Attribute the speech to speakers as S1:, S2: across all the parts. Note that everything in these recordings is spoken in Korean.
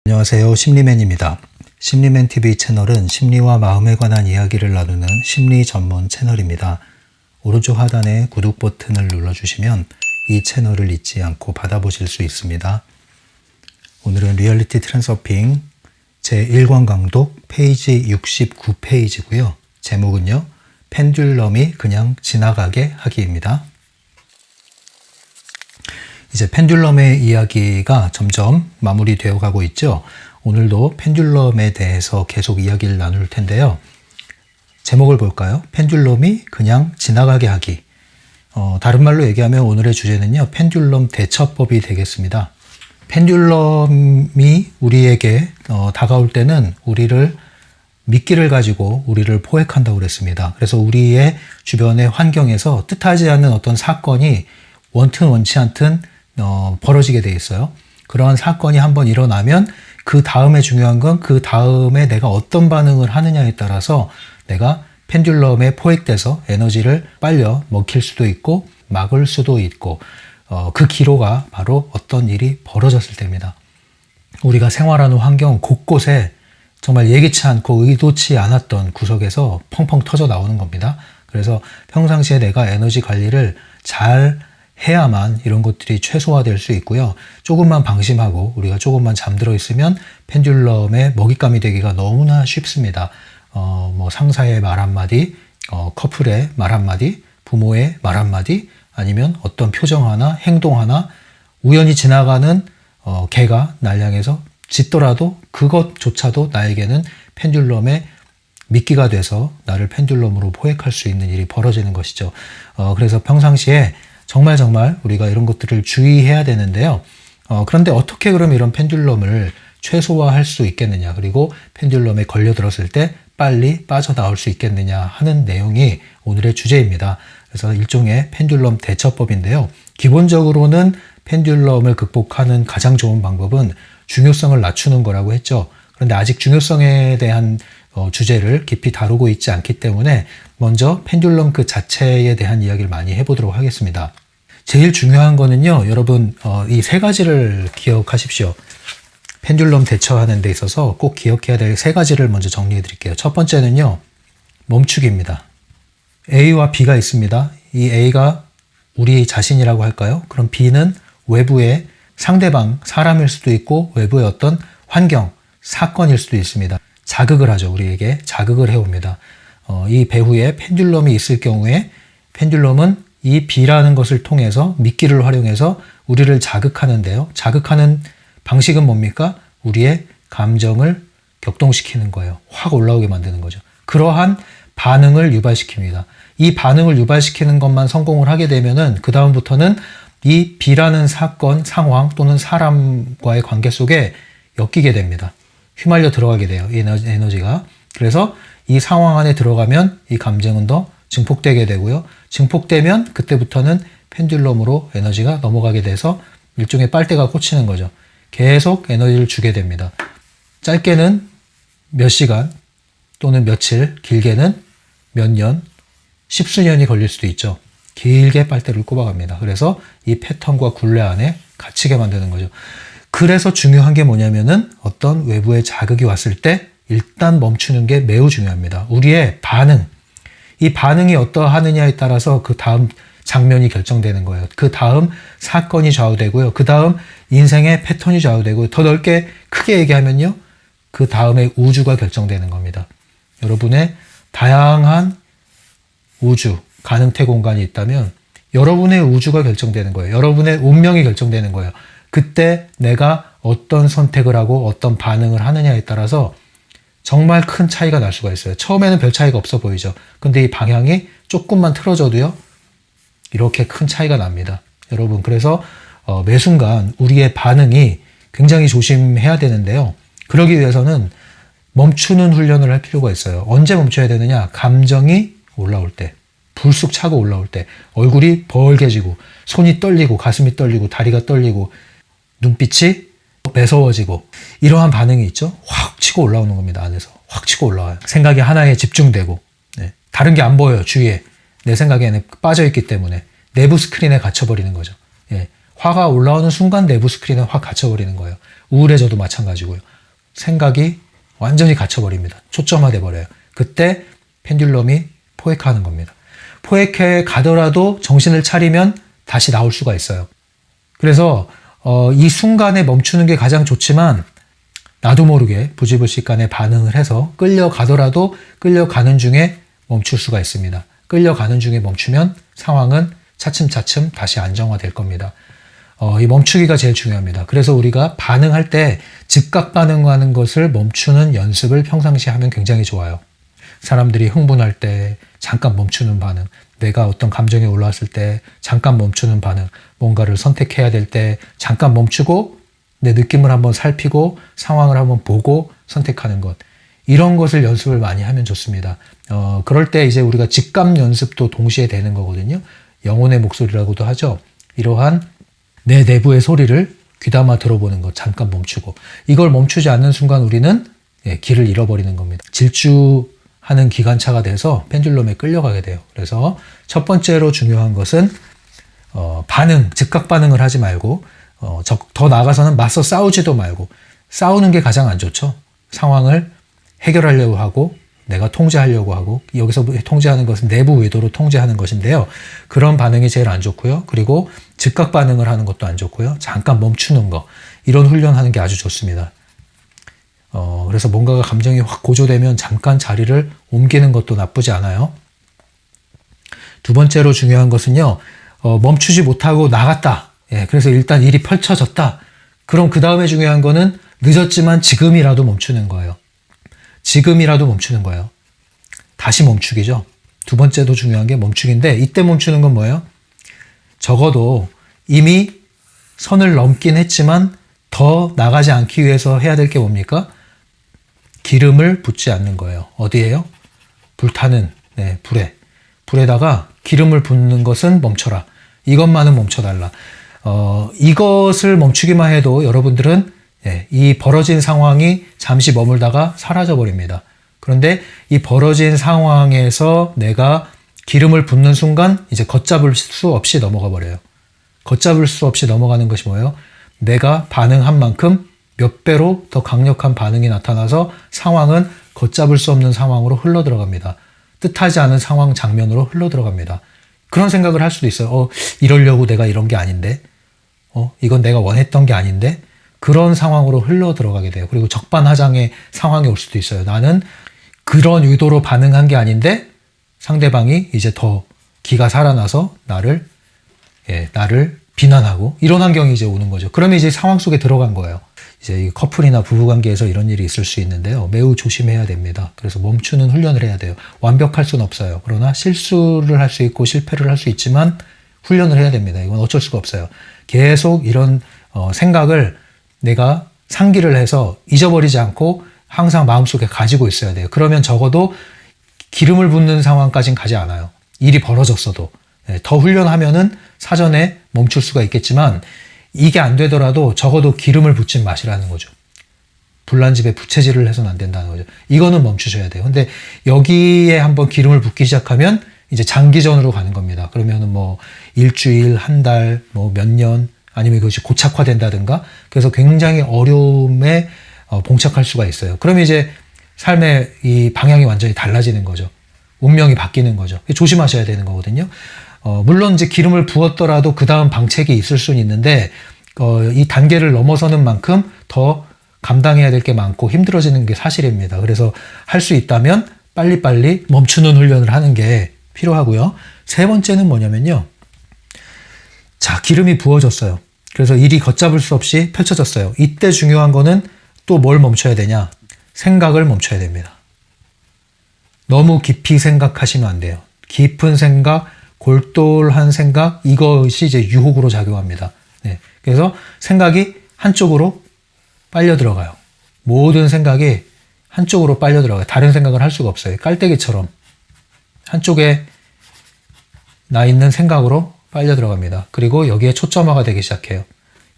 S1: 안녕하세요. 심리맨입니다. 심리맨TV 채널은 심리와 마음에 관한 이야기를 나누는 심리 전문 채널입니다. 오른쪽 하단에 구독 버튼을 눌러주시면 이 채널을 잊지 않고 받아보실 수 있습니다. 오늘은 리얼리티 트랜서핑 제1권 강독 페이지 69페이지고요. 제목은요. 펜듈럼이 그냥 지나가게 하기입니다. 이제 펜듈럼의 이야기가 점점 마무리되어 가고 있죠. 오늘도 펜듈럼에 대해서 계속 이야기를 나눌 텐데요. 제목을 볼까요? 펜듈럼이 그냥 지나가게 하기. 다른 말로 얘기하면 오늘의 주제는요. 펜듈럼 대처법이 되겠습니다. 펜듈럼이 우리에게 다가올 때는 우리를 미끼를 가지고 우리를 포획한다고 그랬습니다. 그래서 우리의 주변의 환경에서 뜻하지 않는 어떤 사건이 원튼 원치 않든 벌어지게 돼 있어요. 그러한 사건이 한번 일어나면 그 다음에 중요한 건 그 다음에 내가 어떤 반응을 하느냐에 따라서 내가 펜듈럼에 포획돼서 에너지를 빨려 먹힐 수도 있고 막을 수도 있고 그 기로가 바로 어떤 일이 벌어졌을 때입니다. 우리가 생활하는 환경 곳곳에 정말 예기치 않고 의도치 않았던 구석에서 펑펑 터져 나오는 겁니다. 그래서 평상시에 내가 에너지 관리를 잘 해야만 이런 것들이 최소화될 수 있고요. 조금만 방심하고 우리가 조금만 잠들어 있으면 펜듈럼의 먹잇감이 되기가 너무나 쉽습니다. 상사의 말 한마디, 커플의 말 한마디, 부모의 말 한마디, 아니면 어떤 표정 하나, 행동 하나, 우연히 지나가는 개가 날 향해서 짖더라도 그것조차도 나에게는 펜듈럼의 미끼가 돼서 나를 펜듈럼으로 포획할 수 있는 일이 벌어지는 것이죠. 그래서 평상시에 정말 우리가 이런 것들을 주의해야 되는데요. 그런데 어떻게 그럼 이런 펜듈럼을 최소화할 수 있겠느냐, 그리고 펜듈럼에 걸려들었을 때 빨리 빠져나올 수 있겠느냐 하는 내용이 오늘의 주제입니다. 그래서 일종의 펜듈럼 대처법인데요. 기본적으로는 펜듈럼을 극복하는 가장 좋은 방법은 중요성을 낮추는 거라고 했죠. 그런데 아직 중요성에 대한 주제를 깊이 다루고 있지 않기 때문에 먼저 펜듈럼 그 자체에 대한 이야기를 많이 해보도록 하겠습니다. 제일 중요한 거는요, 여러분 이 세 가지를 기억하십시오. 펜듈럼 대처하는 데 있어서 꼭 기억해야 될 세 가지를 먼저 정리해 드릴게요. 첫 번째는요, 멈추기입니다. A와 B가 있습니다. 이 A가 우리 자신이라고 할까요? 그럼 B는 외부의 상대방, 사람일 수도 있고 외부의 어떤 환경, 사건일 수도 있습니다. 자극을 하죠. 우리에게 자극을 해옵니다. 이 배후에 펜듈럼이 있을 경우에 펜듈럼은 이 B라는 것을 통해서 미끼를 활용해서 우리를 자극하는데요. 자극하는 방식은 뭡니까? 우리의 감정을 격동시키는 거예요. 확 올라오게 만드는 거죠. 그러한 반응을 유발시킵니다. 이 반응을 유발시키는 것만 성공을 하게 되면은 그 다음부터는 이 B라는 사건, 상황 또는 사람과의 관계 속에 엮이게 됩니다. 휘말려 들어가게 돼요. 이 에너지가. 그래서 이 상황 안에 들어가면 이 감정은 더 증폭되게 되고요. 증폭되면 그때부터는 펜듈럼으로 에너지가 넘어가게 돼서 일종의 빨대가 꽂히는 거죠. 계속 에너지를 주게 됩니다. 짧게는 몇 시간 또는 며칠, 길게는 몇 년, 십수년이 걸릴 수도 있죠. 길게 빨대를 꼽아갑니다. 그래서 이 패턴과 굴레 안에 갇히게 만드는 거죠. 그래서 중요한 게 뭐냐면은 어떤 외부의 자극이 왔을 때 일단 멈추는 게 매우 중요합니다. 우리의 반응, 이 반응이 어떠하느냐에 따라서 그 다음 장면이 결정되는 거예요. 그 다음 사건이 좌우되고요. 그 다음 인생의 패턴이 좌우되고, 더 넓게 크게 얘기하면요, 그 다음에 우주가 결정되는 겁니다. 여러분의 다양한 우주, 가능태 공간이 있다면 여러분의 우주가 결정되는 거예요. 여러분의 운명이 결정되는 거예요. 그때 내가 어떤 선택을 하고 어떤 반응을 하느냐에 따라서 정말 큰 차이가 날 수가 있어요. 처음에는 별 차이가 없어 보이죠. 근데 이 방향이 조금만 틀어져도요, 이렇게 큰 차이가 납니다. 여러분, 그래서 매 순간 우리의 반응이 굉장히 조심해야 되는데요. 그러기 위해서는 멈추는 훈련을 할 필요가 있어요. 언제 멈춰야 되느냐? 감정이 올라올 때, 불쑥 차고 올라올 때, 얼굴이 벌개지고, 손이 떨리고, 가슴이 떨리고, 다리가 떨리고, 눈빛이 매서워지고, 이러한 반응이 있죠. 확 치고 올라오는 겁니다. 안에서 확 치고 올라와요. 생각이 하나에 집중되고, 다른 게 안 보여요. 주위에 내 생각에는 빠져있기 때문에 내부 스크린에 갇혀버리는 거죠. 화가 올라오는 순간 내부 스크린에 확 갇혀버리는 거예요. 우울해져도 마찬가지고요. 생각이 완전히 갇혀버립니다. 초점화돼 버려요. 그때 펜듈럼이 포획하는 겁니다. 포획해 가더라도 정신을 차리면 다시 나올 수가 있어요. 그래서 이 순간에 멈추는 게 가장 좋지만 나도 모르게 부지불식간에 반응을 해서 끌려가더라도 끌려가는 중에 멈출 수가 있습니다. 끌려가는 중에 멈추면 상황은 차츰차츰 다시 안정화될 겁니다. 이 멈추기가 제일 중요합니다. 그래서 우리가 반응할 때 즉각 반응하는 것을 멈추는 연습을 평상시에 하면 굉장히 좋아요. 사람들이 흥분할 때 잠깐 멈추는 반응, 내가 어떤 감정에 올라왔을 때 잠깐 멈추는 반응, 뭔가를 선택해야 될 때 잠깐 멈추고 내 느낌을 한번 살피고 상황을 한번 보고 선택하는 것. 이런 것을 연습을 많이 하면 좋습니다. 그럴 때 이제 우리가 직감 연습도 동시에 되는 거거든요. 영혼의 목소리라고도 하죠. 이러한 내 내부의 소리를 귀담아 들어보는 것, 잠깐 멈추고. 이걸 멈추지 않는 순간 우리는 길을 잃어버리는 겁니다. 질주하는 기관차가 돼서 펜듈럼에 끌려가게 돼요. 그래서 첫 번째로 중요한 것은 반응, 즉각 반응을 하지 말고 더 나아가서는 맞서 싸우지도 말고. 싸우는 게 가장 안 좋죠. 상황을 해결하려고 하고 내가 통제하려고 하고, 여기서 통제하는 것은 내부 의도로 통제하는 것인데요. 그런 반응이 제일 안 좋고요. 그리고 즉각 반응을 하는 것도 안 좋고요. 잠깐 멈추는 거, 이런 훈련하는 게 아주 좋습니다. 그래서 뭔가가 감정이 확 고조되면 잠깐 자리를 옮기는 것도 나쁘지 않아요. 두 번째로 중요한 것은요, 멈추지 못하고 나갔다. 그래서 일단 일이 펼쳐졌다. 그럼 그 다음에 중요한 거는 늦었지만 지금이라도 멈추는 거예요. 지금이라도 멈추는 거예요. 다시 멈추기죠. 두 번째도 중요한 게 멈추기인데, 이때 멈추는 건 뭐예요? 적어도 이미 선을 넘긴 했지만 더 나가지 않기 위해서 해야 될 게 뭡니까? 기름을 붓지 않는 거예요. 어디에요? 불타는 불에. 불에다가 기름을 붓는 것은 멈춰라. 이것만은 멈춰달라. 이것을 멈추기만 해도 여러분들은 이 벌어진 상황이 잠시 머물다가 사라져 버립니다. 그런데 이 벌어진 상황에서 내가 기름을 붓는 순간 이제 걷잡을 수 없이 넘어가 버려요. 걷잡을 수 없이 넘어가는 것이 뭐예요? 내가 반응한 만큼 몇 배로 더 강력한 반응이 나타나서 상황은 걷잡을 수 없는 상황으로 흘러 들어갑니다. 뜻하지 않은 상황 장면으로 흘러 들어갑니다. 그런 생각을 할 수도 있어요. 이러려고 내가 이런 게 아닌데, 이건 내가 원했던 게 아닌데, 그런 상황으로 흘러 들어가게 돼요. 그리고 적반하장의 상황이 올 수도 있어요. 나는 그런 의도로 반응한 게 아닌데 상대방이 이제 더 기가 살아나서 나를 비난하고, 이런 환경이 이제 오는 거죠. 그러면 이제 상황 속에 들어간 거예요. 이제 커플이나 부부관계에서 이런 일이 있을 수 있는데요. 매우 조심해야 됩니다. 그래서 멈추는 훈련을 해야 돼요. 완벽할 수는 없어요. 그러나 실수를 할 수 있고 실패를 할 수 있지만 훈련을 해야 됩니다. 이건 어쩔 수가 없어요. 계속 이런 생각을 내가 상기를 해서 잊어버리지 않고 항상 마음속에 가지고 있어야 돼요. 그러면 적어도 기름을 붓는 상황까지는 가지 않아요. 일이 벌어졌어도. 더 훈련하면은 사전에 멈출 수가 있겠지만 이게 안 되더라도 적어도 기름을 붓지 마시라는 거죠. 불난 집에 부채질을 해서는 안 된다는 거죠. 이거는 멈추셔야 돼요. 근데 여기에 한번 기름을 붓기 시작하면 이제 장기전으로 가는 겁니다. 그러면은 뭐 일주일, 한 달, 뭐 몇 년, 아니면 그것이 고착화된다든가, 그래서 굉장히 어려움에 봉착할 수가 있어요. 그러면 이제 삶의 이 방향이 완전히 달라지는 거죠. 운명이 바뀌는 거죠. 조심하셔야 되는 거거든요. 물론 이제 기름을 부었더라도 그 다음 방책이 있을 수는 있는데, 이 단계를 넘어서는 만큼 더 감당해야 될 게 많고 힘들어지는 게 사실입니다. 그래서 할 수 있다면 빨리빨리 멈추는 훈련을 하는 게 필요하고요. 세 번째는 뭐냐면요. 자, 기름이 부어졌어요. 그래서 일이 걷잡을 수 없이 펼쳐졌어요. 이때 중요한 거는 또 뭘 멈춰야 되냐? 생각을 멈춰야 됩니다. 너무 깊이 생각하시면 안 돼요. 깊은 생각, 골똘한 생각, 이것이 이제 유혹으로 작용합니다. 그래서 생각이 한쪽으로 빨려 들어가요. 모든 생각이 한쪽으로 빨려 들어가요. 다른 생각을 할 수가 없어요. 깔때기처럼 한쪽에 나 있는 생각으로 빨려 들어갑니다. 그리고 여기에 초점화가 되기 시작해요.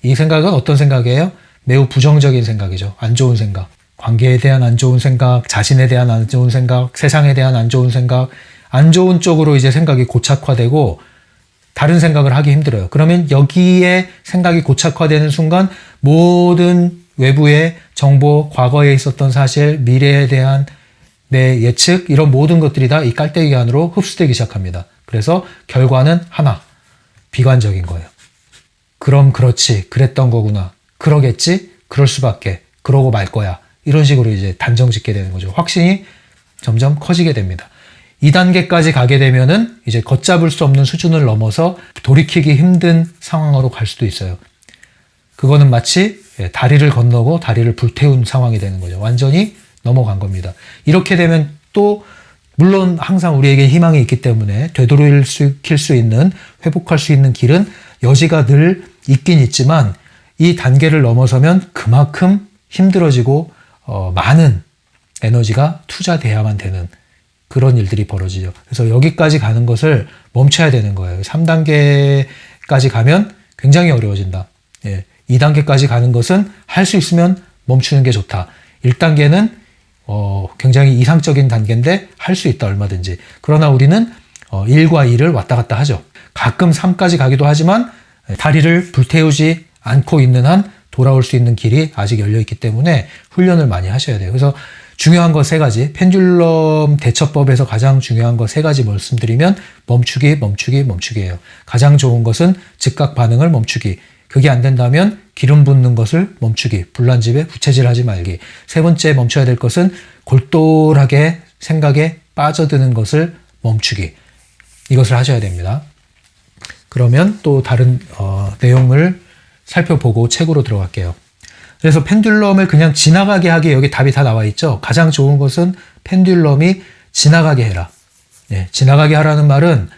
S1: 이 생각은 어떤 생각이에요? 매우 부정적인 생각이죠. 안 좋은 생각. 관계에 대한 안 좋은 생각, 자신에 대한 안 좋은 생각, 세상에 대한 안 좋은 생각, 안 좋은 쪽으로 이제 생각이 고착화되고 다른 생각을 하기 힘들어요. 그러면 여기에 생각이 고착화되는 순간 모든 외부의 정보, 과거에 있었던 사실, 미래에 대한 내 예측, 이런 모든 것들이 다 이 깔때기 안으로 흡수되기 시작합니다. 그래서 결과는 하나, 비관적인 거예요. 그럼 그렇지, 그랬던 거구나, 그러겠지, 그럴 수밖에, 그러고 말 거야. 이런 식으로 이제 단정 짓게 되는 거죠. 확신이 점점 커지게 됩니다. 2단계까지 가게 되면은 이제 걷잡을 수 없는 수준을 넘어서 돌이키기 힘든 상황으로 갈 수도 있어요. 그거는 마치 다리를 건너고 다리를 불태운 상황이 되는 거죠. 완전히 넘어간 겁니다. 이렇게 되면 또 물론 항상 우리에게 희망이 있기 때문에 되돌이킬 수 있는, 회복할 수 있는 길은 여지가 늘 있긴 있지만 이 단계를 넘어서면 그만큼 힘들어지고 많은 에너지가 투자돼야만 되는 그런 일들이 벌어지죠. 그래서 여기까지 가는 것을 멈춰야 되는 거예요. 3단계까지 가면 굉장히 어려워진다. 2단계까지 가는 것은 할 수 있으면 멈추는 게 좋다. 1단계는 굉장히 이상적인 단계인데 할 수 있다, 얼마든지. 그러나 우리는 1과 2를 왔다 갔다 하죠. 가끔 3까지 가기도 하지만 다리를 불태우지 않고 있는 한 돌아올 수 있는 길이 아직 열려있기 때문에 훈련을 많이 하셔야 돼요. 그래서 중요한 거 3가지, 펜듈럼 대처법에서 가장 중요한 거 3가지 말씀드리면 멈추기예요. 가장 좋은 것은 즉각 반응을 멈추기. 그게 안 된다면 기름 붓는 것을 멈추기. 불난집에 부채질하지 말기. 3번째 멈춰야 될 것은 골똘하게 생각에 빠져드는 것을 멈추기. 이것을 하셔야 됩니다. 그러면 또 다른 내용을 살펴보고 책으로 들어갈게요. 그래서 펜듈럼을 그냥 지나가게 하기, 여기 답이 다 나와 있죠. 가장 좋은 것은 펜듈럼이 지나가게 해라. 지나가게 하라는 말은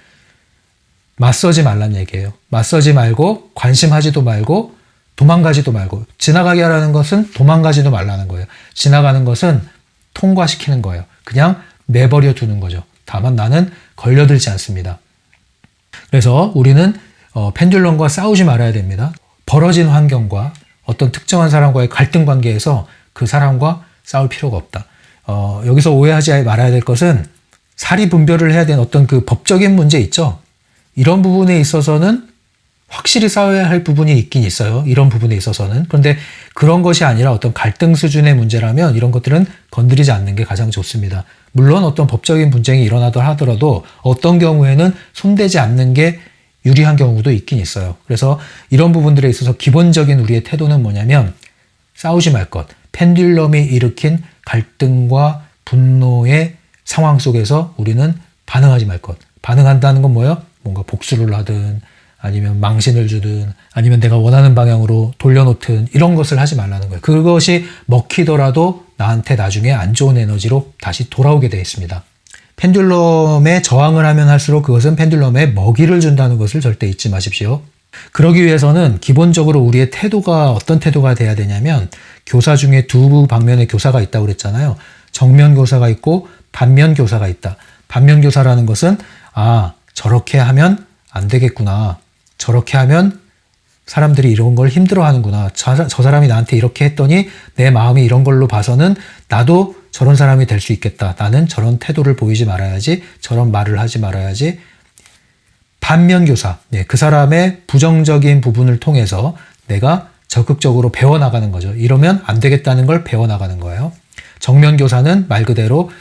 S1: 맞서지 말란 얘기예요. 맞서지 말고, 관심하지도 말고, 도망가지도 말고. 지나가게 하라는 것은 도망가지도 말라는 거예요. 지나가는 것은 통과시키는 거예요. 그냥 내버려 두는 거죠. 다만 나는 걸려들지 않습니다. 그래서 우리는 펜듈럼과 싸우지 말아야 됩니다. 벌어진 환경과 어떤 특정한 사람과의 갈등 관계에서 그 사람과 싸울 필요가 없다. 여기서 오해하지 말아야 될 것은 사리 분별을 해야 되는 어떤 그 법적인 문제 있죠. 이런 부분에 있어서는 확실히 싸워야 할 부분이 있긴 있어요. 이런 부분에 있어서는. 그런데 그런 것이 아니라 어떤 갈등 수준의 문제라면 이런 것들은 건드리지 않는 게 가장 좋습니다. 물론 어떤 법적인 분쟁이 일어나더라 하더라도 어떤 경우에는 손대지 않는 게 유리한 경우도 있긴 있어요. 그래서 이런 부분들에 있어서 기본적인 우리의 태도는 뭐냐면 싸우지 말 것. 펜듈럼이 일으킨 갈등과 분노의 상황 속에서 우리는 반응하지 말 것. 반응한다는 건 뭐예요? 뭔가 복수를 하든 아니면 망신을 주든 아니면 내가 원하는 방향으로 돌려놓든 이런 것을 하지 말라는 거예요. 그것이 먹히더라도 나한테 나중에 안 좋은 에너지로 다시 돌아오게 되어 있습니다. 펜듈럼에 저항을 하면 할수록 그것은 펜듈럼에 먹이를 준다는 것을 절대 잊지 마십시오. 그러기 위해서는 기본적으로 우리의 태도가 어떤 태도가 돼야 되냐면 교사 중에 두 방면의 교사가 있다고 그랬잖아요. 정면 교사가 있고 반면 교사가 있다. 반면 교사라는 것은 저렇게 하면 안 되겠구나. 저렇게 하면 사람들이 이런 걸 힘들어하는구나. 저 사람이 나한테 이렇게 했더니 내 마음이 이런 걸로 봐서는 나도 저런 사람이 될 수 있겠다. 나는 저런 태도를 보이지 말아야지. 저런 말을 하지 말아야지. 반면 교사. 그 사람의 부정적인 부분을 통해서 내가 적극적으로 배워나가는 거죠. 이러면 안 되겠다는 걸 배워나가는 거예요. 정면 교사는 말 그대로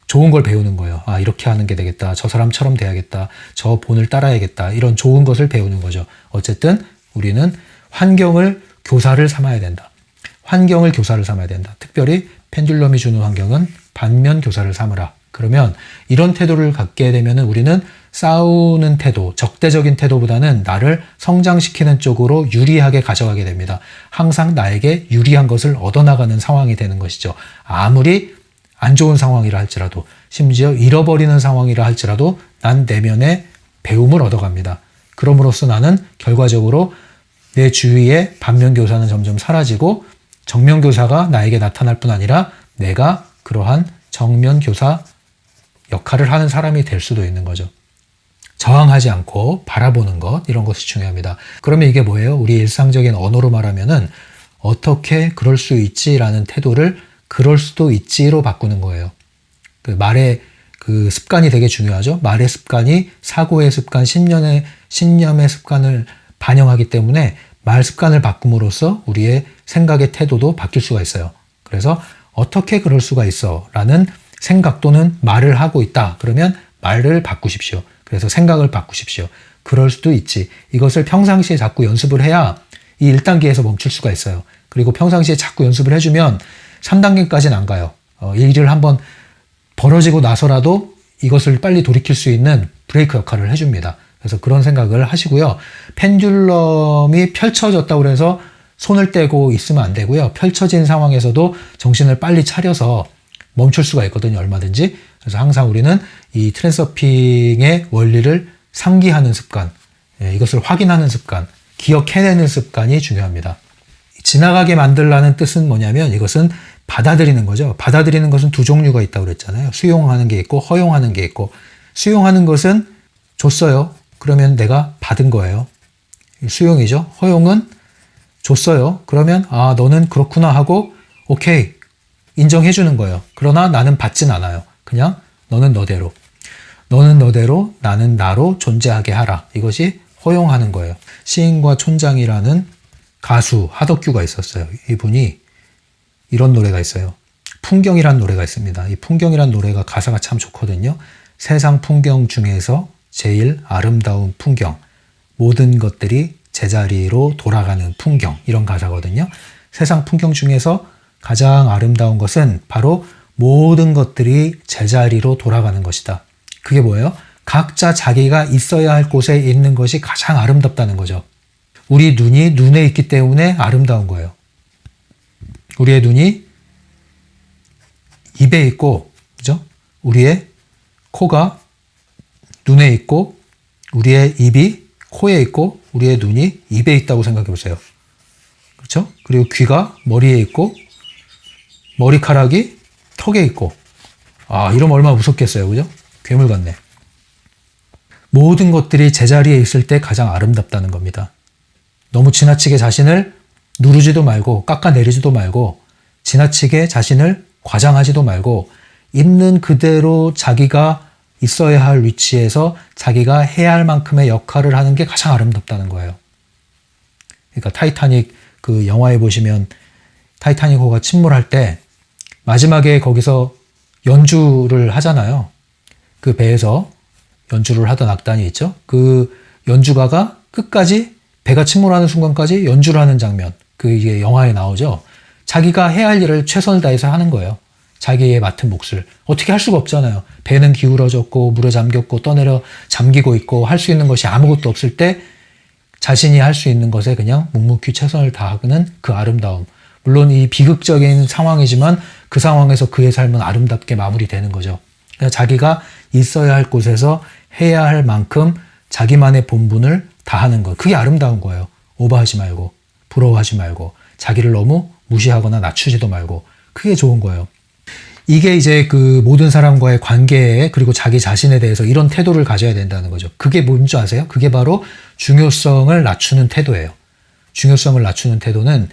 S1: 좋은 걸 배우는 거예요. 이렇게 하는 게 되겠다. 저 사람처럼 돼야겠다. 저 본을 따라야겠다. 이런 좋은 것을 배우는 거죠. 어쨌든 우리는 환경을 교사를 삼아야 된다. 환경을 교사를 삼아야 된다. 특별히 펜듈럼이 주는 환경은 반면 교사를 삼으라. 그러면 이런 태도를 갖게 되면 우리는 싸우는 태도, 적대적인 태도보다는 나를 성장시키는 쪽으로 유리하게 가져가게 됩니다. 항상 나에게 유리한 것을 얻어나가는 상황이 되는 것이죠. 아무리 안 좋은 상황이라 할지라도, 심지어 잃어버리는 상황이라 할지라도 난 내면에 배움을 얻어갑니다. 그럼으로써 나는 결과적으로 내 주위의 반면 교사는 점점 사라지고 정면 교사가 나에게 나타날 뿐 아니라 내가 그러한 정면 교사 역할을 하는 사람이 될 수도 있는 거죠. 저항하지 않고 바라보는 것, 이런 것이 중요합니다. 그러면 이게 뭐예요? 우리 일상적인 언어로 말하면은 어떻게 그럴 수 있지라는 태도를 그럴 수도 있지로 바꾸는 거예요. 그 말의 그 습관이 되게 중요하죠. 말의 습관이 사고의 습관, 신념의 습관을 반영하기 때문에 말 습관을 바꿈으로써 우리의 생각의 태도도 바뀔 수가 있어요. 그래서 어떻게 그럴 수가 있어? 라는 생각 또는 말을 하고 있다. 그러면 말을 바꾸십시오. 그래서 생각을 바꾸십시오. 그럴 수도 있지. 이것을 평상시에 자꾸 연습을 해야 이 1단계에서 멈출 수가 있어요. 그리고 평상시에 자꾸 연습을 해주면 3단계까지는 안 가요. 이 일을 한번 벌어지고 나서라도 이것을 빨리 돌이킬 수 있는 브레이크 역할을 해줍니다. 그래서 그런 생각을 하시고요. 펜듈럼이 펼쳐졌다고 해서 손을 떼고 있으면 안 되고요. 펼쳐진 상황에서도 정신을 빨리 차려서 멈출 수가 있거든요. 얼마든지. 그래서 항상 우리는 이 트랜서핑의 원리를 상기하는 습관, 이것을 확인하는 습관, 기억해내는 습관이 중요합니다. 지나가게 만들라는 뜻은 뭐냐면 이것은 받아들이는 거죠. 받아들이는 것은 두 종류가 있다고 그랬잖아요. 수용하는 게 있고 허용하는 게 있고, 수용하는 것은 줬어요. 그러면 내가 받은 거예요. 수용이죠. 허용은 줬어요. 그러면 아, 너는 그렇구나 하고 오케이 인정해 주는 거예요. 그러나 나는 받진 않아요. 그냥 너는 너대로, 너는 너대로, 나는 나로 존재하게 하라. 이것이 허용하는 거예요. 시인과 촌장이라는 가수 하덕규가 있었어요. 이분이 이런 노래가 있어요. 풍경이란 노래가 있습니다. 이 풍경이란 노래가 가사가 참 좋거든요. 세상 풍경 중에서 제일 아름다운 풍경, 모든 것들이 제자리로 돌아가는 풍경, 이런 가사거든요. 세상 풍경 중에서 가장 아름다운 것은 바로 모든 것들이 제자리로 돌아가는 것이다. 그게 뭐예요? 각자 자기가 있어야 할 곳에 있는 것이 가장 아름답다는 거죠. 우리 눈이 눈에 있기 때문에 아름다운 거예요. 우리의 눈이 입에 있고, 그죠? 우리의 코가 눈에 있고, 우리의 입이 코에 있고, 우리의 눈이 입에 있다고 생각해 보세요. 그렇죠? 그리고 귀가 머리에 있고, 머리카락이 턱에 있고, 아, 이러면 얼마나 무섭겠어요. 그죠? 괴물 같네. 모든 것들이 제자리에 있을 때 가장 아름답다는 겁니다. 너무 지나치게 자신을 누르지도 말고 깎아내리지도 말고 지나치게 자신을 과장하지도 말고 있는 그대로 자기가 있어야 할 위치에서 자기가 해야 할 만큼의 역할을 하는 게 가장 아름답다는 거예요. 그러니까 타이타닉 그 영화에 보시면 타이타닉호가 침몰할 때 마지막에 거기서 연주를 하잖아요. 그 배에서 연주를 하던 악단이 있죠. 그 연주가가 끝까지 배가 침몰하는 순간까지 연주를 하는 장면, 그게 영화에 나오죠. 자기가 해야 할 일을 최선을 다해서 하는 거예요. 자기의 맡은 몫을. 어떻게 할 수가 없잖아요. 배는 기울어졌고 물에 잠겼고 떠내려 잠기고 있고 할 수 있는 것이 아무것도 없을 때 자신이 할 수 있는 것에 그냥 묵묵히 최선을 다하는 그 아름다움. 물론 이 비극적인 상황이지만 그 상황에서 그의 삶은 아름답게 마무리되는 거죠. 그러니까 자기가 있어야 할 곳에서 해야 할 만큼 자기만의 본분을 다하는 것. 그게 아름다운 거예요. 오버하지 말고, 부러워하지 말고, 자기를 너무 무시하거나 낮추지도 말고. 그게 좋은 거예요. 이게 이제 그 모든 사람과의 관계에, 그리고 자기 자신에 대해서 이런 태도를 가져야 된다는 거죠. 그게 뭔지 아세요? 그게 바로 중요성을 낮추는 태도예요. 중요성을 낮추는 태도는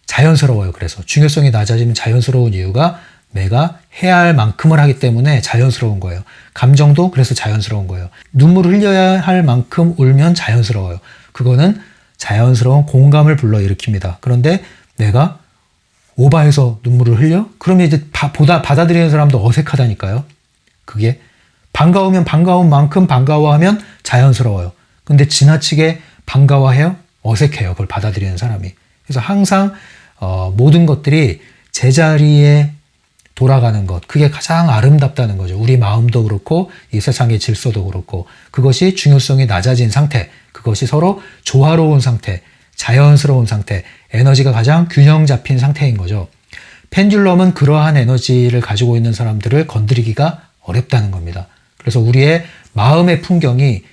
S1: 자연스러워요. 그래서 중요성이 낮아지면 자연스러운 이유가 내가 해야 할 만큼을 하기 때문에 자연스러운 거예요. 감정도 그래서 자연스러운 거예요. 눈물을 흘려야 할 만큼 울면 자연스러워요. 그거는 자연스러운 공감을 불러일으킵니다. 그런데 내가 오바해서 눈물을 흘려? 그러면 이제 받아들이는 사람도 어색하다니까요. 그게 반가우면 반가운 만큼 반가워하면 자연스러워요. 근데 지나치게 반가워해요? 어색해요. 그걸 받아들이는 사람이. 그래서 항상 모든 것들이 제자리에 돌아가는 것, 그게 가장 아름답다는 거죠. 우리 마음도 그렇고 이 세상의 질서도 그렇고 그것이 중요성이 낮아진 상태, 그것이 서로 조화로운 상태, 자연스러운 상태, 에너지가 가장 균형 잡힌 상태인 거죠. 펜듈럼은 그러한 에너지를 가지고 있는 사람들을 건드리기가 어렵다는 겁니다. 그래서 우리의 마음의 풍경이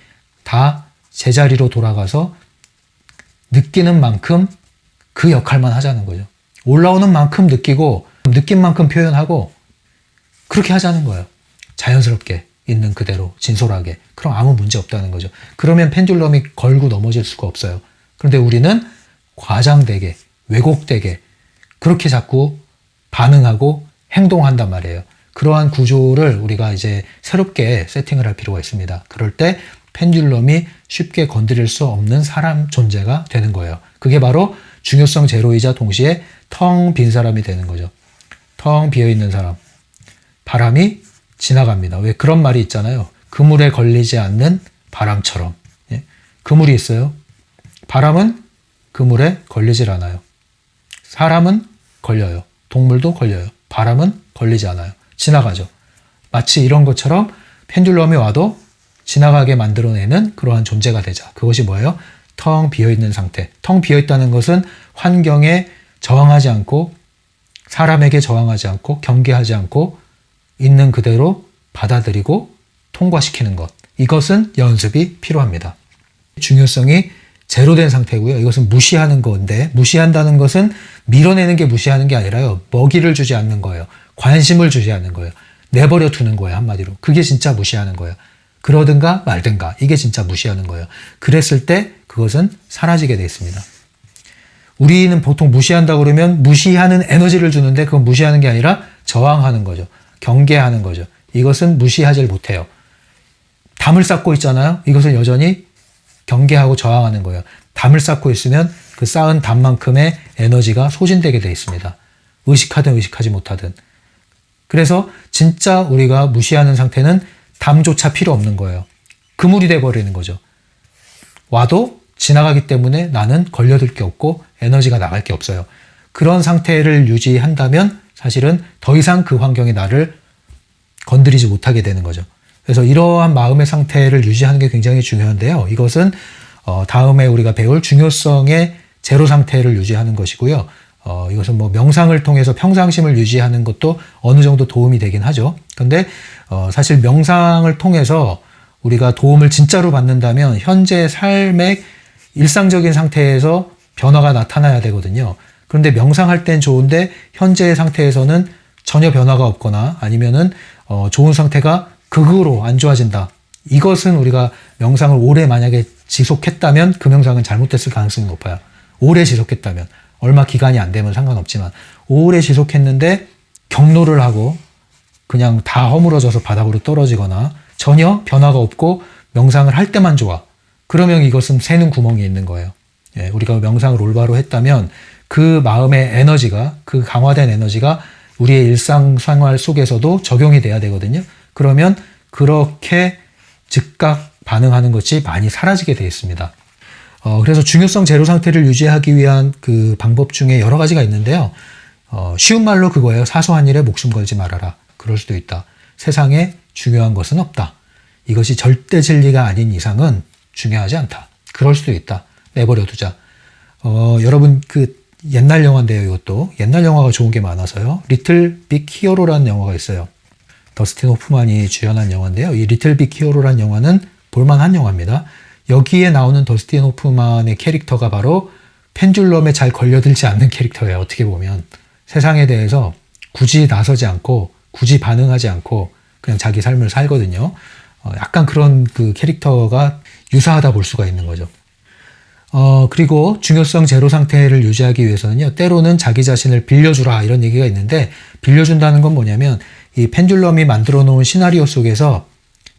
S1: 다 제자리로 돌아가서 느끼는 만큼 그 역할만 하자는 거죠. 올라오는 만큼 느끼고 느낀 만큼 표현하고 그렇게 하자는 거예요. 자연스럽게 있는 그대로 진솔하게. 그럼 아무 문제 없다는 거죠. 그러면 펜듈럼이 걸고 넘어질 수가 없어요. 그런데 우리는 과장되게 왜곡되게 그렇게 자꾸 반응하고 행동한단 말이에요. 그러한 구조를 우리가 이제 새롭게 세팅을 할 필요가 있습니다. 그럴 때 펜듈럼이 쉽게 건드릴 수 없는 사람 존재가 되는 거예요. 그게 바로 중요성 제로이자 동시에 텅 빈 사람이 되는 거죠. 텅 비어있는 사람. 바람이 지나갑니다. 왜 그런 말이 있잖아요. 그물에 걸리지 않는 바람처럼. 예? 그물이 있어요. 바람은 그물에 걸리질 않아요. 사람은 걸려요. 동물도 걸려요. 바람은 걸리지 않아요. 지나가죠. 마치 이런 것처럼 펜듈럼이 와도 지나가게 만들어내는 그러한 존재가 되자. 그것이 뭐예요? 텅 비어있는 상태. 텅 비어있다는 것은 환경에 저항하지 않고 사람에게 저항하지 않고 경계하지 않고 있는 그대로 받아들이고 통과시키는 것. 이것은 연습이 필요합니다. 중요성이 제로된 상태고요. 이것은 무시하는 건데 무시한다는 것은 밀어내는 게 무시하는 게 아니라요. 먹이를 주지 않는 거예요. 관심을 주지 않는 거예요. 내버려 두는 거예요. 한마디로. 그게 진짜 무시하는 거예요. 그러든가 말든가 이게 진짜 무시하는 거예요. 그랬을 때 그것은 사라지게 돼 있습니다. 우리는 보통 무시한다고 그러면 무시하는 에너지를 주는데 그건 무시하는 게 아니라 저항하는 거죠. 경계하는 거죠. 이것은 무시하지 못해요. 담을 쌓고 있잖아요. 이것은 여전히 경계하고 저항하는 거예요. 담을 쌓고 있으면 그 쌓은 담만큼의 에너지가 소진되게 돼 있습니다. 의식하든 의식하지 못하든. 그래서 진짜 우리가 무시하는 상태는 담조차 필요 없는 거예요. 그물이 돼버리는 거죠. 와도 지나가기 때문에 나는 걸려들 게 없고 에너지가 나갈 게 없어요. 그런 상태를 유지한다면 사실은 더 이상 그 환경이 나를 건드리지 못하게 되는 거죠. 그래서 이러한 마음의 상태를 유지하는 게 굉장히 중요한데요. 이것은 다음에 우리가 배울 중요성의 제로 상태를 유지하는 것이고요. 이것은 뭐 명상을 통해서 평상심을 유지하는 것도 어느 정도 도움이 되긴 하죠. 근데 사실 명상을 통해서 우리가 도움을 진짜로 받는다면 현재 삶의 일상적인 상태에서 변화가 나타나야 되거든요. 그런데 명상할 땐 좋은데 현재의 상태에서는 전혀 변화가 없거나 아니면은 좋은 상태가 극으로 안 좋아진다. 이것은 우리가 명상을 오래 만약에 지속했다면 그 명상은 잘못됐을 가능성이 높아요. 오래 지속했다면. 얼마 기간이 안 되면 상관없지만 오래 지속했는데 경로를 하고 그냥 다 허물어져서 바닥으로 떨어지거나 전혀 변화가 없고 명상을 할 때만 좋아. 그러면 이것은 새는 구멍이 있는 거예요. 예, 우리가 명상을 올바로 했다면 그 마음의 에너지가 그 강화된 에너지가 우리의 일상생활 속에서도 적용이 돼야 되거든요. 그러면 그렇게 즉각 반응하는 것이 많이 사라지게 되어 있습니다. 그래서 중요성 제로 상태를 유지하기 위한 그 방법 중에 여러 가지가 있는데요. 쉬운 말로 그거예요. 사소한 일에 목숨 걸지 말아라. 그럴 수도 있다. 세상에 중요한 것은 없다. 이것이 절대 진리가 아닌 이상은 중요하지 않다. 그럴 수도 있다. 내버려 두자. 여러분 그 옛날 영화인데요. 이것도 옛날 영화가 좋은 게 많아서요. 리틀 빅 히어로라는 영화가 있어요. 더스틴 호프만이 주연한 영화인데요. 이 리틀 빅 히어로라는 영화는 볼만한 영화입니다. 여기에 나오는 더스틴 호프만의 캐릭터가 바로 펜듈럼에 잘 걸려들지 않는 캐릭터예요. 어떻게 보면 세상에 대해서 굳이 나서지 않고 굳이 반응하지 않고 그냥 자기 삶을 살거든요. 약간 그런 그 캐릭터가 유사하다 볼 수가 있는 거죠. 그리고 중요성 제로 상태를 유지하기 위해서는요. 때로는 자기 자신을 빌려주라 이런 얘기가 있는데 빌려준다는 건 뭐냐면 이 펜듈럼이 만들어 놓은 시나리오 속에서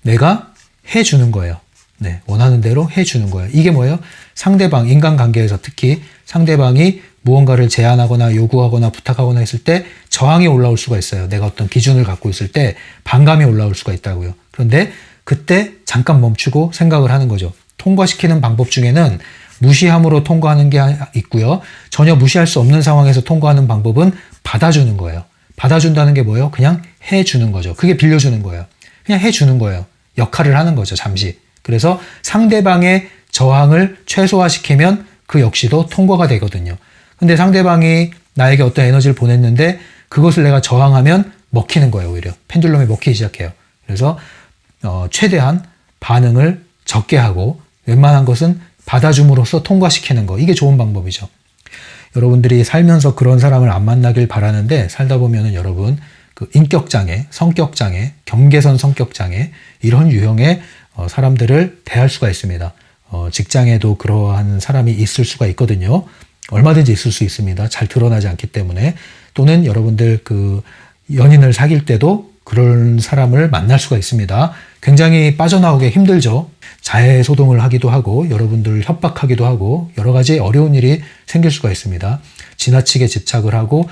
S1: 내가 해주는 거예요. 네, 원하는 대로 해주는 거예요. 이게 뭐예요? 상대방, 인간관계에서 특히 상대방이 무언가를 제안하거나 요구하거나 부탁하거나 했을 때 저항이 올라올 수가 있어요. 내가 어떤 기준을 갖고 있을 때 반감이 올라올 수가 있다고요. 그런데 그때 잠깐 멈추고 생각을 하는 거죠. 통과시키는 방법 중에는 무시함으로 통과하는 게 있고요. 전혀 무시할 수 없는 상황에서 통과하는 방법은 받아주는 거예요. 받아준다는 게 뭐예요? 그냥 해주는 거죠. 그게 빌려주는 거예요. 그냥 해주는 거예요. 역할을 하는 거죠. 잠시. 그래서 상대방의 저항을 최소화시키면 그 역시도 통과가 되거든요. 근데 상대방이 나에게 어떤 에너지를 보냈는데 그것을 내가 저항하면 먹히는 거예요. 오히려 펜듈럼이 먹히기 시작해요. 그래서 최대한 반응을 적게 하고 웬만한 것은 받아줌으로써 통과시키는 거. 이게 좋은 방법이죠. 여러분들이 살면서 그런 사람을 안 만나길 바라는데 살다 보면은 여러분 그 인격장애, 성격장애, 경계선 성격장애 이런 유형의 사람들을 대할 수가 있습니다. 직장에도 그러한 사람이 있을 수가 있거든요. 얼마든지 있을 수 있습니다. 잘 드러나지 않기 때문에 또는 여러분들 그 연인을 사귈 때도 그런 사람을 만날 수가 있습니다. 굉장히 빠져나오기 힘들죠. 자해소동을 하기도 하고 여러분들을 협박하기도 하고 여러 가지 어려운 일이 생길 수가 있습니다. 지나치게 집착을 하고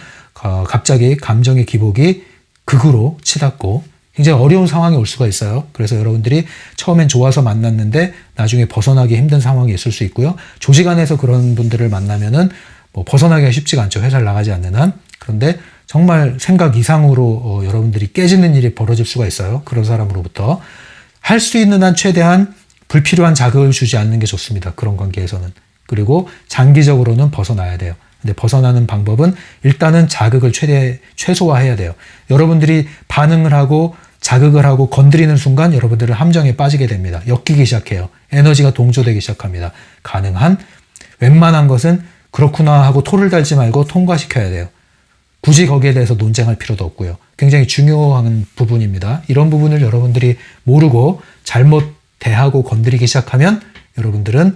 S1: 갑자기 감정의 기복이 극으로 치닫고 굉장히 어려운 상황이 올 수가 있어요. 그래서 여러분들이 처음엔 좋아서 만났는데 나중에 벗어나기 힘든 상황이 있을 수 있고요. 조직 안에서 그런 분들을 만나면은 뭐 벗어나기가 쉽지가 않죠. 회사를 나가지 않는 한. 그런데 정말 생각 이상으로 여러분들이 깨지는 일이 벌어질 수가 있어요. 그런 사람으로부터. 할 수 있는 한 최대한 불필요한 자극을 주지 않는 게 좋습니다. 그런 관계에서는. 그리고 장기적으로는 벗어나야 돼요. 근데 벗어나는 방법은 일단은 자극을 최소화해야 돼요. 여러분들이 반응을 하고 자극을 하고 건드리는 순간 여러분들은 함정에 빠지게 됩니다. 엮이기 시작해요. 에너지가 동조되기 시작합니다. 가능한 웬만한 것은 그렇구나 하고 토를 달지 말고 통과시켜야 돼요. 굳이 거기에 대해서 논쟁할 필요도 없고요. 굉장히 중요한 부분입니다. 이런 부분을 여러분들이 모르고 잘못 대하고 건드리기 시작하면 여러분들은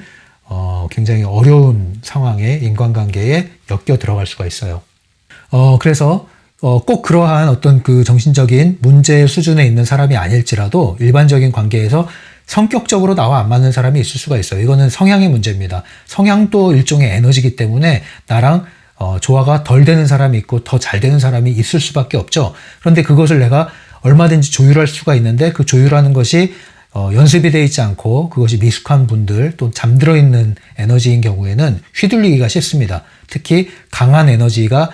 S1: 굉장히 어려운 상황에 인간관계에 엮여 들어갈 수가 있어요. 그래서 꼭 그러한 어떤 그 정신적인 문제 수준에 있는 사람이 아닐지라도 일반적인 관계에서 성격적으로 나와 안 맞는 사람이 있을 수가 있어요. 이거는 성향의 문제입니다. 성향도 일종의 에너지이기 때문에 나랑 조화가 덜 되는 사람이 있고 더 잘 되는 사람이 있을 수밖에 없죠. 그런데 그것을 내가 얼마든지 조율할 수가 있는데 그 조율하는 것이 연습이 되어 있지 않고 그것이 미숙한 분들 또 잠들어 있는 에너지인 경우에는 휘둘리기가 쉽습니다. 특히 강한 에너지가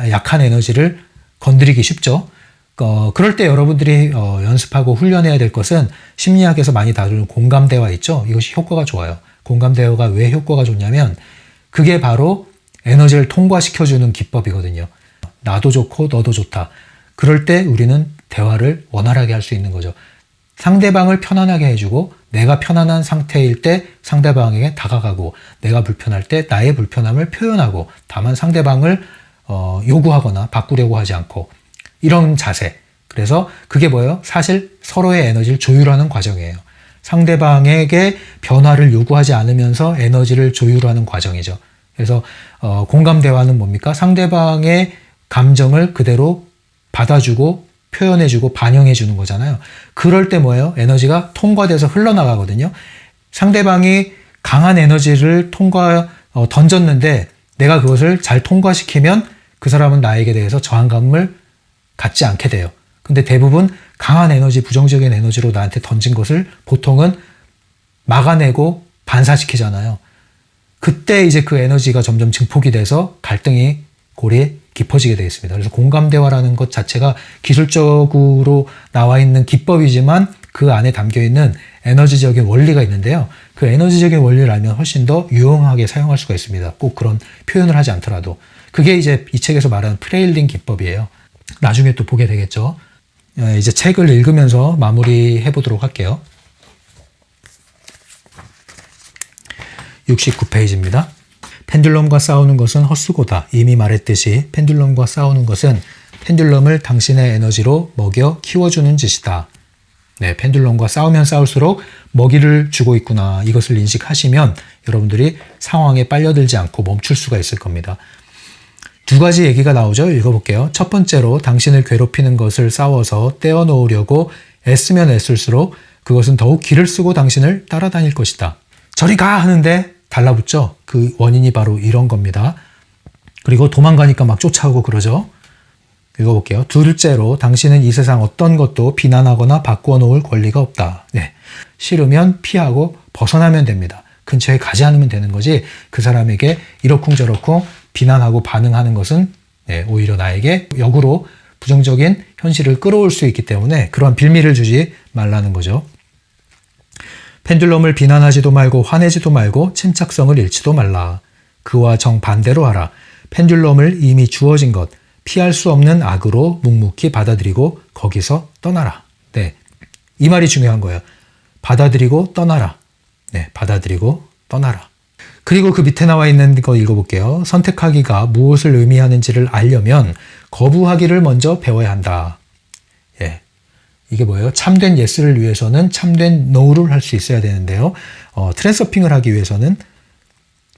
S1: 약한 에너지를 건드리기 쉽죠. 그럴 때 여러분들이 연습하고 훈련해야 될 것은 심리학에서 많이 다루는 공감대화 있죠. 이것이 효과가 좋아요. 공감대화가 왜 효과가 좋냐면 그게 바로 에너지를 통과시켜주는 기법이거든요. 나도 좋고 너도 좋다. 그럴 때 우리는 대화를 원활하게 할 수 있는 거죠. 상대방을 편안하게 해주고 내가 편안한 상태일 때 상대방에게 다가가고 내가 불편할 때 나의 불편함을 표현하고 다만 상대방을 요구하거나 바꾸려고 하지 않고 이런 자세. 그래서 그게 뭐예요? 사실 서로의 에너지를 조율하는 과정이에요. 상대방에게 변화를 요구하지 않으면서 에너지를 조율하는 과정이죠. 그래서 공감 대화는 뭡니까? 상대방의 감정을 그대로 받아주고 표현해주고 반영해주는 거잖아요. 그럴 때 뭐예요? 에너지가 통과돼서 흘러나가거든요. 상대방이 강한 에너지를 던졌는데 내가 그것을 잘 통과시키면 그 사람은 나에게 대해서 저항감을 갖지 않게 돼요. 근데 대부분 강한 에너지, 부정적인 에너지로 나한테 던진 것을 보통은 막아내고 반사시키잖아요. 그때 이제 그 에너지가 점점 증폭이 돼서 갈등이 골이 깊어지게 되어 있습니다. 그래서 공감대화라는 것 자체가 기술적으로 나와 있는 기법이지만 그 안에 담겨 있는 에너지적인 원리가 있는데요. 그 에너지적인 원리를 알면 훨씬 더 유용하게 사용할 수가 있습니다. 꼭 그런 표현을 하지 않더라도. 그게 이제 이 책에서 말하는 프레일링 기법이에요. 나중에 또 보게 되겠죠. 이제 책을 읽으면서 마무리해 보도록 할게요. 69페이지입니다. 펜듈럼과 싸우는 것은 헛수고다. 이미 말했듯이 펜듈럼과 싸우는 것은 펜듈럼을 당신의 에너지로 먹여 키워주는 짓이다. 네, 펜듈럼과 싸우면 싸울수록 먹이를 주고 있구나. 이것을 인식하시면 여러분들이 상황에 빨려들지 않고 멈출 수가 있을 겁니다. 두 가지 얘기가 나오죠. 읽어볼게요. 첫 번째로 당신을 괴롭히는 것을 싸워서 떼어놓으려고 애쓰면 애쓸수록 그것은 더욱 기를 쓰고 당신을 따라다닐 것이다. 저리 가! 하는데 달라붙죠. 그 원인이 바로 이런 겁니다. 그리고 도망가니까 막 쫓아오고 그러죠. 읽어볼게요. 둘째로 당신은 이 세상 어떤 것도 비난하거나 바꾸어 놓을 권리가 없다. 네. 싫으면 피하고 벗어나면 됩니다. 근처에 가지 않으면 되는 거지 그 사람에게 이러쿵저러쿵 비난하고 반응하는 것은 오히려 나에게 역으로 부정적인 현실을 끌어올 수 있기 때문에 그러한 빌미를 주지 말라는 거죠. 펜듈럼을 비난하지도 말고 화내지도 말고 침착성을 잃지도 말라. 그와 정반대로 하라. 펜듈럼을 이미 주어진 것, 피할 수 없는 악으로 묵묵히 받아들이고 거기서 떠나라. 네, 이 말이 중요한 거예요. 받아들이고 떠나라. 네, 받아들이고 떠나라. 그리고 그 밑에 나와 있는 거 읽어볼게요. 선택하기가 무엇을 의미하는지를 알려면 거부하기를 먼저 배워야 한다. 예. 이게 뭐예요? 참된 예스를 위해서는 참된 노를 할 수 있어야 되는데요. 트랜서핑을 하기 위해서는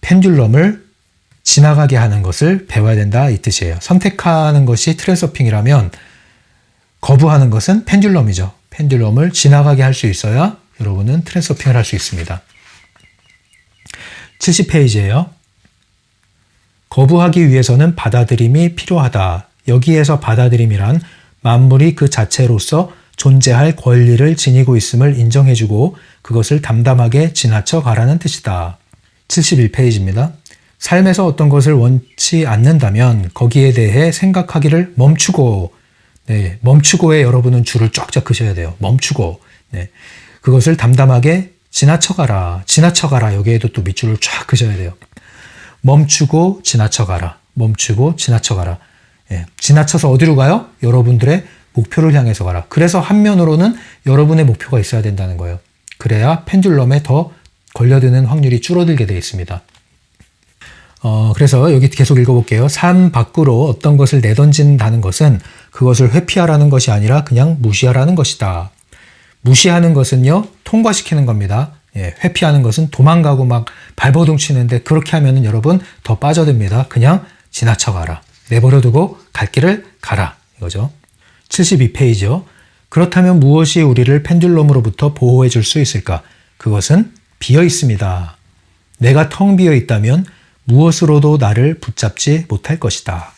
S1: 펜듈럼을 지나가게 하는 것을 배워야 된다 이 뜻이에요. 선택하는 것이 트랜서핑이라면 거부하는 것은 펜듈럼이죠. 펜듈럼을 지나가게 할 수 있어야 여러분은 트랜스서핑을 할 수 있습니다. 70페이지예요. 거부하기 위해서는 받아들임이 필요하다. 여기에서 받아들임이란 만물이 그 자체로서 존재할 권리를 지니고 있음을 인정해주고 그것을 담담하게 지나쳐 가라는 뜻이다. 71페이지입니다. 삶에서 어떤 것을 원치 않는다면 거기에 대해 생각하기를 멈추고, 네, 멈추고에 여러분은 줄을 쫙쫙 그셔야 돼요. 멈추고, 네, 그것을 담담하게 지나쳐가라. 지나쳐가라. 여기에도 또 밑줄을 쫙 그셔야 돼요. 멈추고 지나쳐가라. 멈추고 지나쳐가라. 예, 지나쳐서 어디로 가요? 여러분들의 목표를 향해서 가라. 그래서 한면으로는 여러분의 목표가 있어야 된다는 거예요. 그래야 펜듈럼에 더 걸려드는 확률이 줄어들게 되어 있습니다. 그래서 여기 계속 읽어볼게요. 삶 밖으로 어떤 것을 내던진다는 것은 그것을 회피하라는 것이 아니라 그냥 무시하라는 것이다. 무시하는 것은요, 통과시키는 겁니다. 예, 회피하는 것은 도망가고 막 발버둥 치는데 그렇게 하면은 여러분 더 빠져듭니다. 그냥 지나쳐가라. 내버려두고 갈 길을 가라. 이거죠. 72페이지요. 그렇다면 무엇이 우리를 펜듈럼으로부터 보호해 줄 수 있을까? 그것은 비어 있습니다. 내가 텅 비어 있다면 무엇으로도 나를 붙잡지 못할 것이다.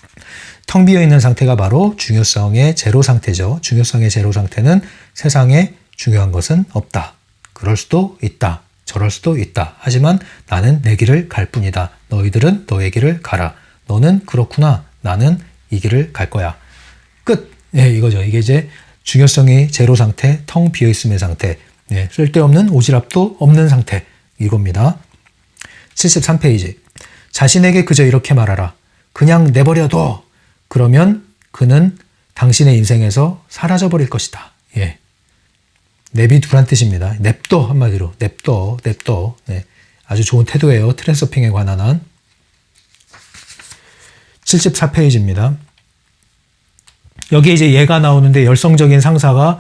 S1: 텅 비어 있는 상태가 바로 중요성의 제로 상태죠. 중요성의 제로 상태는 세상에 중요한 것은 없다. 그럴 수도 있다. 저럴 수도 있다. 하지만 나는 내 길을 갈 뿐이다. 너희들은 너의 길을 가라. 너는 그렇구나. 나는 이 길을 갈 거야. 끝. 네, 이거죠. 이게 이제 중요성이 제로 상태, 텅 비어 있음의 상태, 네, 쓸데없는 오지랖도 없는 상태. 이겁니다. 73페이지. 자신에게 그저 이렇게 말하라. 그냥 내버려둬. 그러면 그는 당신의 인생에서 사라져버릴 것이다. 예. 내비두란 뜻입니다. 냅둬 한마디로. 냅둬. 네. 아주 좋은 태도예요. 트랜스서핑에 관한 한. 74페이지입니다. 여기에 이제 얘가 나오는데 열성적인 상사가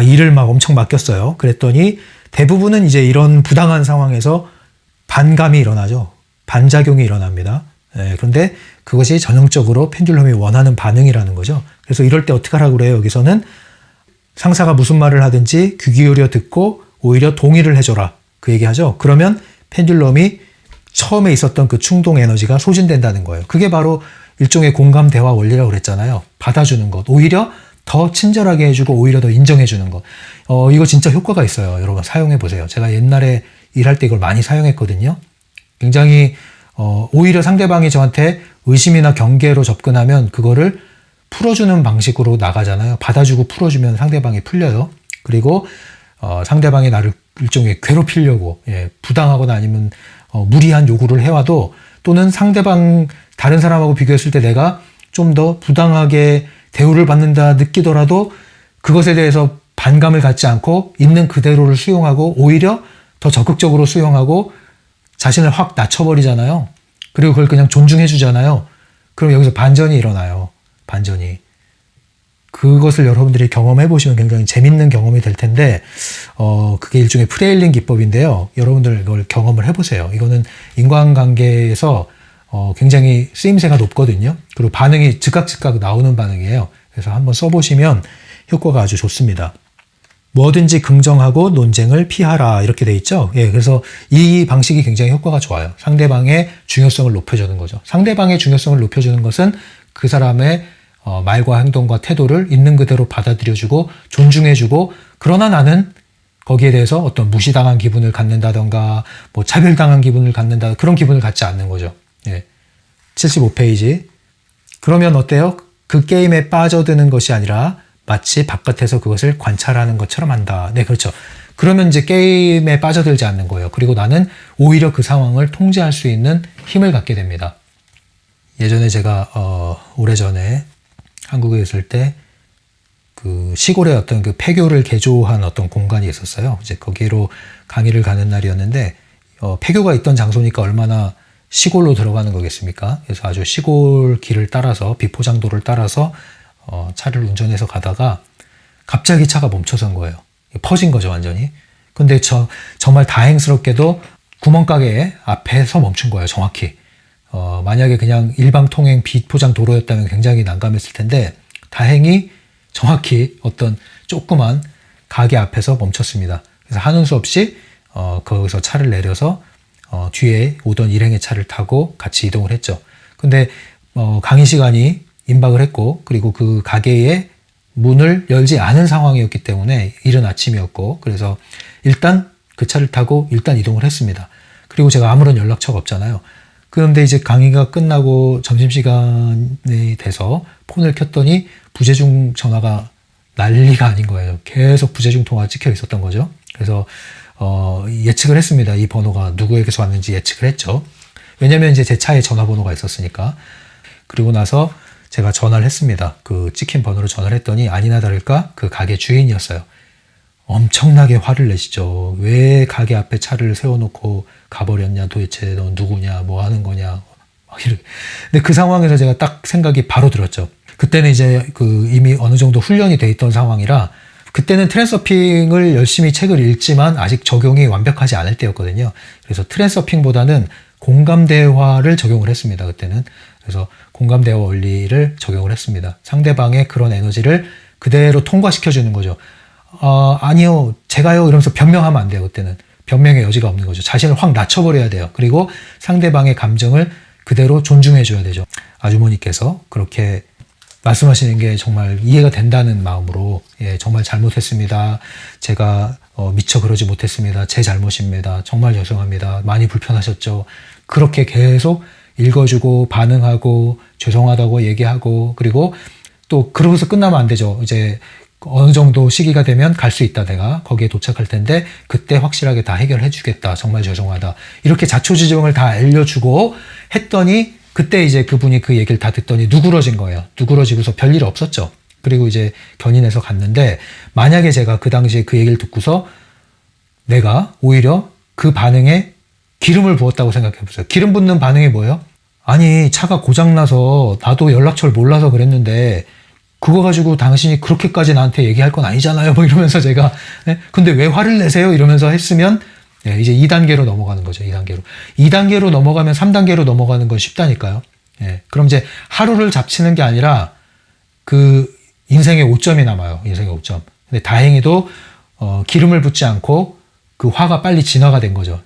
S1: 일을 막 엄청 맡겼어요. 그랬더니 대부분은 이제 이런 부당한 상황에서 반감이 일어나죠. 반작용이 일어납니다. 예, 그런데 그것이 전형적으로 펜듈럼이 원하는 반응이라는 거죠. 그래서 이럴 때 어떻게 하라고 그래요? 여기서는 상사가 무슨 말을 하든지 귀 기울여 듣고 오히려 동의를 해줘라. 그 얘기하죠. 그러면 펜듈럼이 처음에 있었던 그 충동 에너지가 소진된다는 거예요. 그게 바로 일종의 공감 대화 원리라고 그랬잖아요. 받아주는 것. 오히려 더 친절하게 해주고 오히려 더 인정해주는 것. 이거 진짜 효과가 있어요. 여러분 사용해 보세요. 제가 옛날에 일할 때 이걸 많이 사용했거든요. 굉장히 오히려 상대방이 저한테 의심이나 경계로 접근하면 그거를 풀어주는 방식으로 나가잖아요. 받아주고 풀어주면 상대방이 풀려요. 그리고 상대방이 나를 일종의 괴롭히려고 부당하거나 아니면 무리한 요구를 해와도 또는 상대방 다른 사람하고 비교했을 때 내가 좀 더 부당하게 대우를 받는다 느끼더라도 그것에 대해서 반감을 갖지 않고 있는 그대로를 수용하고 오히려 더 적극적으로 수용하고 자신을 확 낮춰버리잖아요. 그리고 그걸 그냥 존중해 주잖아요. 그럼 여기서 반전이 일어나요. 반전이. 그것을 여러분들이 경험해 보시면 굉장히 재밌는 경험이 될 텐데 그게 일종의 프레일링 기법인데요. 여러분들 이걸 경험을 해보세요. 이거는 인간관계에서 굉장히 쓰임새가 높거든요. 그리고 반응이 즉각 나오는 반응이에요. 그래서 한번 써보시면 효과가 아주 좋습니다. 뭐든지 긍정하고 논쟁을 피하라 이렇게 돼 있죠. 예, 그래서 이 방식이 굉장히 효과가 좋아요. 상대방의 중요성을 높여주는 거죠. 상대방의 중요성을 높여주는 것은 그 사람의 말과 행동과 태도를 있는 그대로 받아들여주고 존중해주고 그러나 나는 거기에 대해서 어떤 무시당한 기분을 갖는다던가 뭐 차별당한 기분을 갖는다 그런 기분을 갖지 않는 거죠. 예. 75페이지. 그러면 어때요? 그 게임에 빠져드는 것이 아니라 마치 바깥에서 그것을 관찰하는 것처럼 한다. 네, 그렇죠. 그러면 이제 게임에 빠져들지 않는 거예요. 그리고 나는 오히려 그 상황을 통제할 수 있는 힘을 갖게 됩니다. 예전에 제가 오래전에 한국에 있을 때 그 시골에 어떤 그 폐교를 개조한 어떤 공간이 있었어요. 이제 거기로 강의를 가는 날이었는데 폐교가 있던 장소니까 얼마나 시골로 들어가는 거겠습니까? 그래서 아주 시골 길을 따라서 비포장도를 따라서 차를 운전해서 가다가 갑자기 차가 멈춰선 거예요. 퍼진 거죠, 완전히. 근데 정말 다행스럽게도 구멍가게 앞에서 멈춘 거예요, 정확히. 만약에 그냥 일방통행 비포장 도로였다면 굉장히 난감했을 텐데 다행히 정확히 어떤 조그만 가게 앞에서 멈췄습니다. 그래서 하는 수 없이 거기서 차를 내려서 뒤에 오던 일행의 차를 타고 같이 이동을 했죠. 근데 강의 시간이 임박을 했고, 그리고 그 가게의 문을 열지 않은 상황이었기 때문에 이른 아침이었고, 그래서 일단 그 차를 타고 일단 이동을 했습니다. 그리고 제가 아무런 연락처가 없잖아요. 그런데 이제 강의가 끝나고 점심시간이 돼서 폰을 켰더니 부재중 전화가 난리가 아닌 거예요. 계속 부재중 통화가 찍혀 있었던 거죠. 그래서 예측을 했습니다. 이 번호가 누구에게서 왔는지 예측을 했죠. 왜냐면 이제 제 차에 전화번호가 있었으니까. 그리고 나서 제가 전화를 했습니다. 그 찍힌 번호로 전화를 했더니 아니나 다를까 그 가게 주인이었어요. 엄청나게 화를 내시죠. 왜 가게 앞에 차를 세워놓고 가버렸냐, 도대체 너 누구냐, 뭐 하는 거냐. 막 이렇게. 근데 그 상황에서 제가 딱 생각이 바로 들었죠. 그때는 이제 이미 어느 정도 훈련이 돼 있던 상황이라, 그때는 트랜서핑을 열심히 책을 읽지만 아직 적용이 완벽하지 않을 때였거든요. 그래서 트랜서핑보다는 공감대화를 적용을 했습니다. 그때는. 그래서 공감대화 원리를 적용을 했습니다. 상대방의 그런 에너지를 그대로 통과시켜주는 거죠. 아니요, 제가요, 이러면서 변명하면 안 돼요. 그때는 변명의 여지가 없는 거죠. 자신을 확 낮춰버려야 돼요. 그리고 상대방의 감정을 그대로 존중해줘야 되죠. 아주머니께서 그렇게 말씀하시는 게 정말 이해가 된다는 마음으로, 정말 잘못했습니다. 제가 미처 그러지 못했습니다. 제 잘못입니다. 정말 죄송합니다. 많이 불편하셨죠. 그렇게 계속 읽어주고 반응하고 죄송하다고 얘기하고, 그리고 또 그러고서 끝나면 안 되죠. 이제 어느 정도 시기가 되면 갈 수 있다. 내가 거기에 도착할 텐데 그때 확실하게 다 해결해 주겠다. 정말 죄송하다. 이렇게 자초지종을 다 알려주고 했더니, 그때 이제 그분이 그 얘기를 다 듣더니 누그러진 거예요. 누그러지고서 별일 없었죠. 그리고 이제 견인해서 갔는데, 만약에 제가 그 당시에 그 얘기를 듣고서 내가 오히려 그 반응에 기름을 부었다고 생각해 보세요. 기름 붓는 반응이 뭐예요? 아니, 차가 고장나서 나도 연락처를 몰라서 그랬는데 그거 가지고 당신이 그렇게까지 나한테 얘기할 건 아니잖아요. 뭐 이러면서 제가, 근데 왜 화를 내세요? 이러면서 했으면 이제 2단계로 넘어가는 거죠. 2단계로. 2단계로 넘어가면 3단계로 넘어가는 건 쉽다니까요. 그럼 이제 하루를 잡치는 게 아니라 그 인생의 5점이 남아요. 인생의 5점. 근데 다행히도 기름을 붓지 않고 그 화가 빨리 진화가 된 거죠.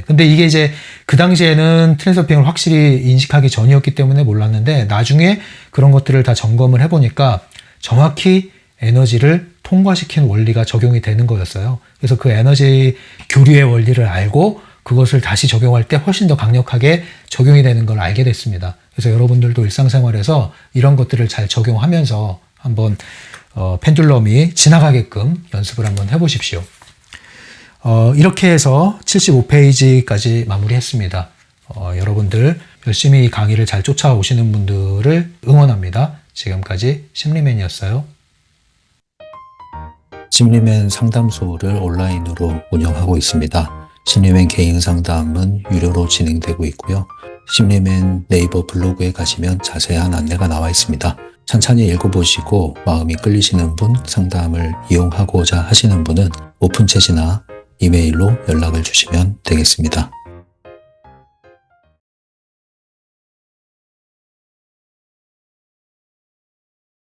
S1: 근데 이게 이제 그 당시에는 트랜서핑을 확실히 인식하기 전이었기 때문에 몰랐는데, 나중에 그런 것들을 다 점검을 해보니까 정확히 에너지를 통과시키는 원리가 적용이 되는 거였어요. 그래서 그 에너지 교류의 원리를 알고 그것을 다시 적용할 때 훨씬 더 강력하게 적용이 되는 걸 알게 됐습니다. 그래서 여러분들도 일상생활에서 이런 것들을 잘 적용하면서 한번 펜듈럼이 지나가게끔 연습을 한번 해보십시오. 이렇게 해서 75페이지까지 마무리했습니다. 여러분들 열심히 이 강의를 잘 쫓아오시는 분들을 응원합니다. 지금까지 심리맨이었어요.
S2: 심리맨 상담소를 온라인으로 운영하고 있습니다. 심리맨 개인 상담은 유료로 진행되고 있고요. 심리맨 네이버 블로그에 가시면 자세한 안내가 나와 있습니다. 찬찬히 읽어보시고 마음이 끌리시는 분, 상담을 이용하고자 하시는 분은 오픈챗이나 이메일로 연락을 주시면 되겠습니다.